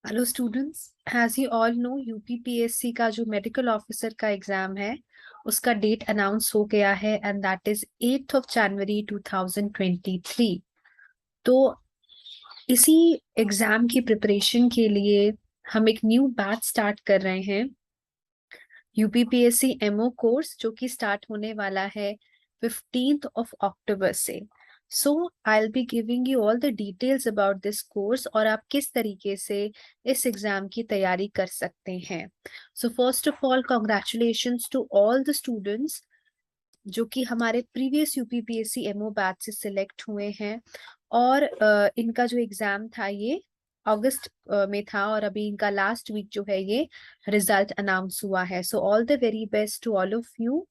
Hello students, as you all know UPPSC का जो medical officer का एग्जाम है उसका डेट अनाउंस हो गया है and that is 8th of January 2023। तो इसी एग्जाम की प्रिपरेशन के लिए हम एक न्यू बैच स्टार्ट कर रहे हैं, यूपीपीएससी एमओ कोर्स, जो कि स्टार्ट होने वाला है 15th ऑफ अक्टूबर से। So I will be giving you all the details about this course और आप किस तरीके से इस एग्जाम की तैयारी कर सकते हैं। So first of all congratulations to all the students जो कि हमारे प्रीवियस यूपीपीएससी एमओ बैच से सिलेक्ट हुए हैं। और इनका जो एग्जाम था ये अगस्त में था और अभी इनका लास्ट वीक जो है ये रिजल्ट अनाउंस हुआ है। So all the very best to all of you.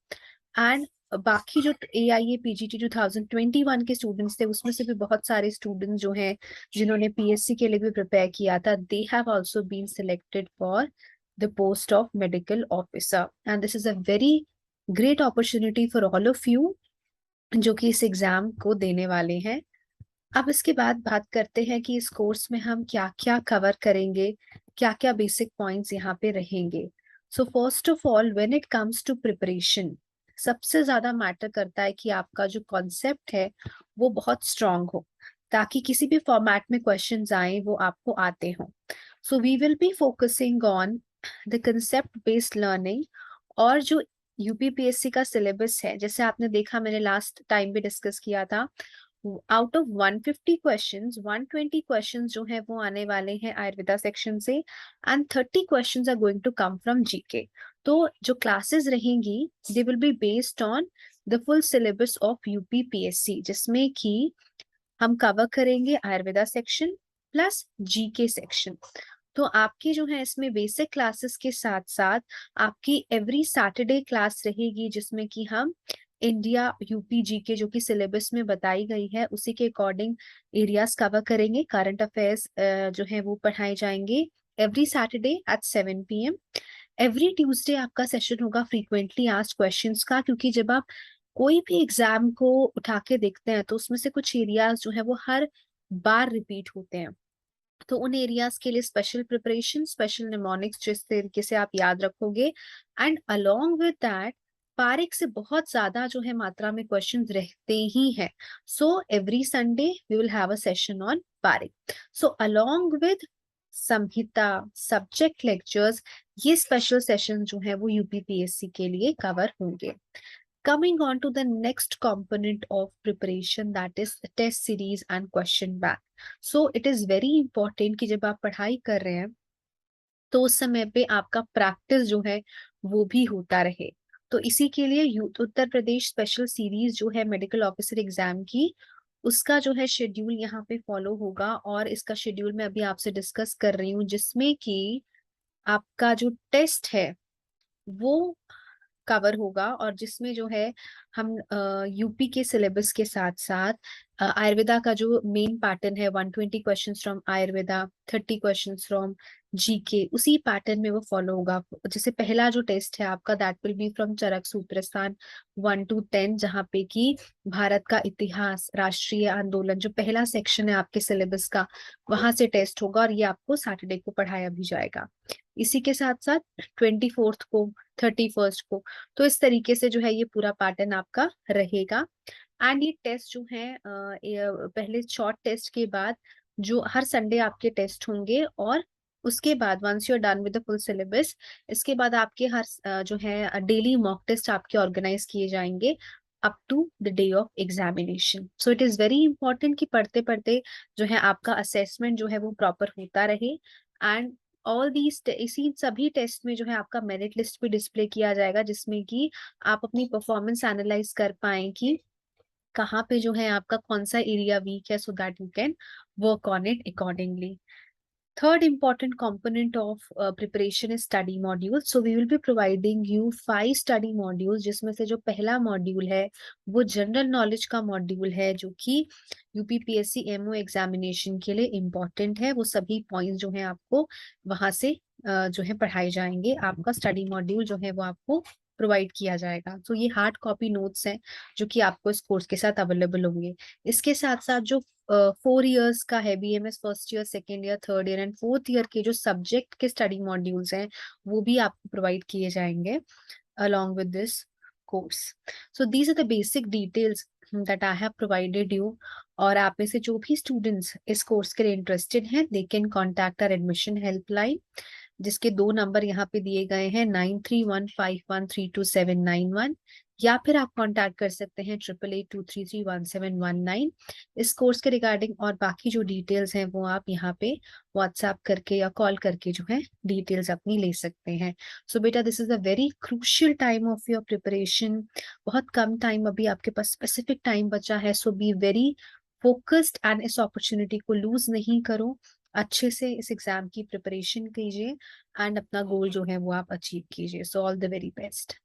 And बाकी जो AIA PGT 2021 के स्टूडेंट्स थे उसमें से भी बहुत सारे स्टूडेंट्स जो हैं जिन्होंने PSC के लिए भी प्रिपेयर किया था, they have also been selected for the post of medical officer and this is a very great opportunity for all of you जो कि इस एग्जाम को देने वाले हैं। अब इसके बाद बात करते हैं कि इस कोर्स में हम क्या क्या कवर करेंगे, क्या क्या बेसिक पॉइंट्स यहाँ पे रहेंगे। So first of all when it comes to preparation, सबसे ज्यादा मैटर करता है कि आपका जो कॉन्सेप्ट है वो बहुत स्ट्रांग हो ताकि किसी भी फॉर्मेट में क्वेश्चंस आए वो आपको आते हों। So we will be focusing on the concept based learning. और जो यूपीपीएससी का सिलेबस है, जैसे आपने देखा मैंने लास्ट टाइम भी डिस्कस किया था, आउट ऑफ 150 क्वेश्चंस 120 क्वेश्चंस जो है वो आने वाले हैं आयुर्वेदा सेक्शन से and 30 questions are going to come from GK. तो जो क्लासेस रहेंगी they will be based on the full syllabus of UPPSC, जिसमें कि हम कवर करेंगे Ayurveda section plus GK section. तो आपकी जो है इसमें बेसिक क्लासेस के साथ साथ आपकी एवरी सैटरडे क्लास रहेगी जिसमें कि हम इंडिया यूपी जीके जो कि सिलेबस में बताई गई है उसी के अकॉर्डिंग एरियाज कवर करेंगे। करंट अफेयर्स जो है वो पढ़ाए जाएंगे every Saturday at 7 PM। Every Tuesday आपका सेशन होगा फ्रीक्वेंटली आस्क्ड क्वेश्चंस का, क्योंकि जब आप कोई भी एग्जाम को उठा के देखते हैं तो उसमें से कुछ एरियाज जो है वो हर बार रिपीट होते हैं। तो उन एरियाज के लिए स्पेशल प्रिपरेशन, स्पेशल निमोनिक्स जिस तरीके से आप याद रखोगे, एंड अलोंग विद दैट पारिक से बहुत ज्यादा जो है मात्रा में क्वेश्चंस रहते ही हैं। So every Sunday we will have a session on पारिक। सो अलोंग विद संहिता सब्जेक्ट लेक्चर्स, ये स्पेशल सेशन जो है वो यूपीपीएससी के लिए कवर होंगे। Coming on to the next component of preparation, that is the test series and question bank. So it is very important कि जब आप पढ़ाई कर रहे हैं तो उस समय पे आपका प्रैक्टिस जो है वो भी होता रहे। तो इसी के लिए youth Uttar Pradesh special series जो है मेडिकल ऑफिसर एग्जाम की, उसका जो है शेड्यूल यहाँ पे फॉलो होगा और इसका शेड्यूल मैं अभी आपसे डिस्कस कर रही हूँ, जिसमें कि आपका जो टेस्ट है वो कवर होगा और जिसमें जो है हम यूपी के सिलेबस के साथ साथ आयुर्वेदा का जो मेन पैटर्न है 120 questions from Ayurveda, 30 questions from GK, उसी पैटर्न में वो फॉलो होगा। जैसे पहला जो टेस्ट है आपका that will be from Charaka Sutrasthana 1 to 10, जहाँ पे कि भारत का इतिहास, राष्ट्रीय आंदोलन जो पहला सेक्शन है आपके सिलेबस का, वहां से टेस्ट होगा और ये आपको सैटरडे को पढ़ाया भी जाएगा। इसी के साथ साथ 24th को, 31st को, तो इस तरीके से जो है ये पूरा पैटर्न आपका रहेगा। एंड ये टेस्ट जो है पहले शॉर्ट टेस्ट के बाद जो हर संडे आपके टेस्ट होंगे और उसके बाद once you are done with the full syllabus, इसके बाद आपके हर जो है डेली मॉक टेस्ट आपके ऑर्गेनाइज किए जाएंगे up to the day of examination. So it is very important कि पढ़ते पढ़ते जो है आपका असेसमेंट जो है वो प्रॉपर होता रहे। एंड ऑल दीज इसी सभी टेस्ट में जो है आपका मेरिट लिस्ट भी डिस्प्ले किया जाएगा, जिसमें कि आप अपनी परफॉर्मेंस एनालाइज कर पाए कि कहाँ पे जो है आपका कौन सा एरिया वीक है, so that you can work on it accordingly. Third important component of preparation is study modules. So we will be providing you 5 study modules, जिसमें से जो पहला मॉड्यूल है वो जनरल नॉलेज का मॉड्यूल है जो कि यूपीपीएससी एमओ एग्जामिनेशन के लिए इम्पोर्टेंट है। वो सभी पॉइंट्स जो है आपको वहां से जो है पढ़ाए जाएंगे। आपका स्टडी मॉड्यूल जो है वो आपको प्रोवाइड किया जाएगा। तो ये हार्ड कॉपी नोट्स हैं जो कि आपको इस कोर्स के साथ अवेलेबल होंगे। इसके साथ साथ जो 4 इयर्स का है, BMS first year, second year, third year and fourth year के जो सब्जेक्ट के स्टडी मॉड्यूल्स हैं वो भी आपको प्रोवाइड किए जाएंगे along with this course. So these are the basic details that I have provided you. और आप में से जो भी स्टूडेंट्स इस कोर्स के लिए इंटरेस्टेड हैं, they can contact our admission helpline, जिसके 2 नंबर यहाँ पे दिए गए हैं, 9315132791, या फिर आप कांटेक्ट कर सकते हैं 8882331719। इस कोर्स के रिगार्डिंग और बाकी जो डिटेल्स हैं वो आप यहाँ पे व्हाट्सएप करके या कॉल करके जो है डिटेल्स अपनी ले सकते हैं। सो बेटा, this is a very crucial time of your preparation. बहुत कम टाइम अभी आपके पास स्पेसिफिक टाइम बचा है, सो बी वेरी फोकस्ड एंड इस अपॉर्चुनिटी को लूज नहीं करो। अच्छे से इस एग्जाम की प्रिपरेशन कीजिए एंड अपना गोल जो है वो आप अचीव कीजिए। सो ऑल द वेरी बेस्ट।